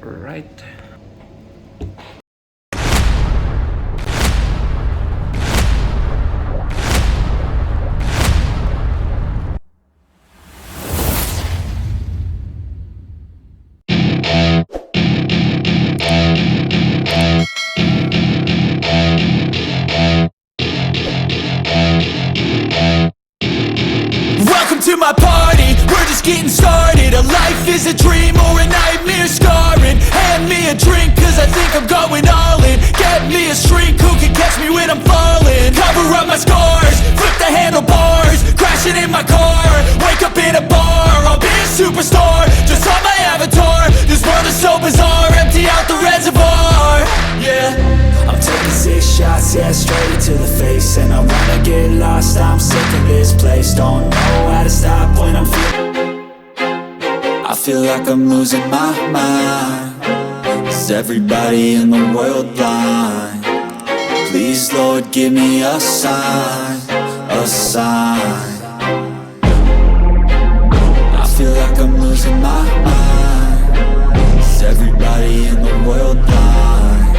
Right. Welcome to my party, we're just getting started. A life is a dream or a nightmare scarring. Hand me a drink cause I think I'm going all in. Get me a shrink who can catch me when I'm falling. Cover up my scars, flip the handlebars. Crashing in my car, wake up in a bar. I'll be a superstar, just on my avatar. This world is so bizarre, empty out the reservoir. Yeah, I'm taking 6 shots, yeah, straight to the face. And I wanna get lost, I'm sick of this place. Don't know how to stop when I'm feeling. I feel like I'm losing my mind. Is everybody in the world blind? Please, Lord, give me a sign, a sign. I feel like I'm losing my mind. Is everybody in the world blind?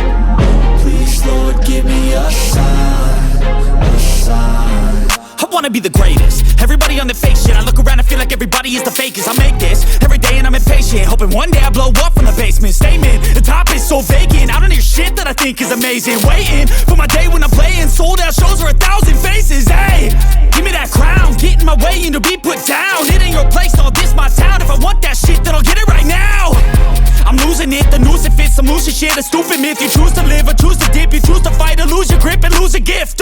Please, Lord, give me a sign, a sign. I wanna be the greatest. Everybody on the fake shit. I look around and feel like everybody is the fakest. I make this every day and I'm impatient, hoping one day I blow up from the basement. Statement, the top is so vacant. I don't hear shit that I think is amazing. Waiting for my day when I'm playing sold out shows for 1,000 faces. Hey, give me that crown, get in my way and to be put down. It ain't your place, all this my town. If I want that shit, then I'll get it right now. I'm losing it, the noose it fits, I'm losing shit. A stupid myth, you choose to live or choose to dip. You choose to fight or lose your grip and lose a gift.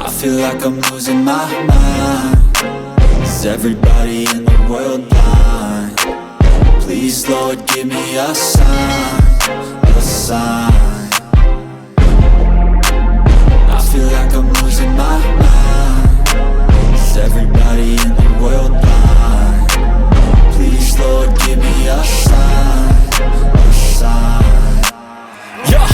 I feel like I'm losing my mind. Is everybody in the world blind? Please, Lord, give me a sign, a sign. I feel like I'm losing my mind. Is everybody in the world blind? Please, Lord, give me a sign, a sign. Yeah,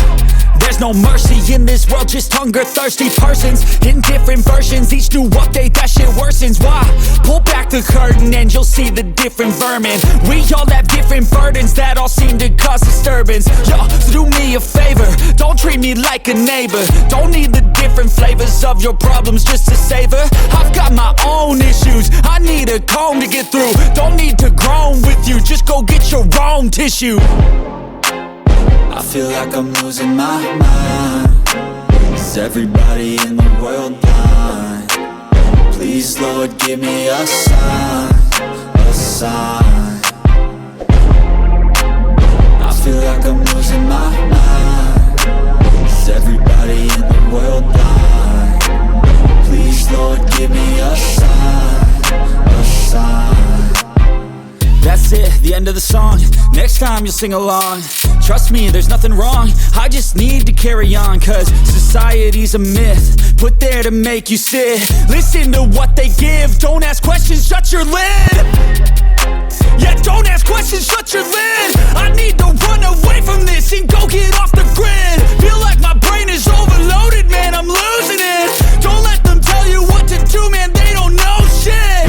there's no mercy in this world, just hunger-thirsty persons in different versions. Each new update, that shit worsens. Why? Pull back the curtain and you'll see the different vermin. We all have different burdens that all seem to cause disturbance. Yo, so do me a favor, don't treat me like a neighbor. Don't need the different flavors of your problems just to savor. I've got my own issues, I need a comb to get through. Don't need to groan with you, just go get your own tissue. I feel like I'm losing my mind. Is everybody in the world blind? Please, Lord, give me a sign, a sign. I feel like I'm losing my mind. Is everybody in the world blind? Please, Lord, give me a sign, a sign. That's it, the end of the song. Next time you'll sing along. Trust me, there's nothing wrong. I just need to carry on, cause society's a myth put there to make you sit. Listen to what they give. Don't ask questions, shut your lid. Yeah, don't ask questions, shut your lid. I need to run away from this and go get off the grid. Feel like my brain is overloaded, man, I'm losing it. Don't let them tell you what to do, man, they don't know shit.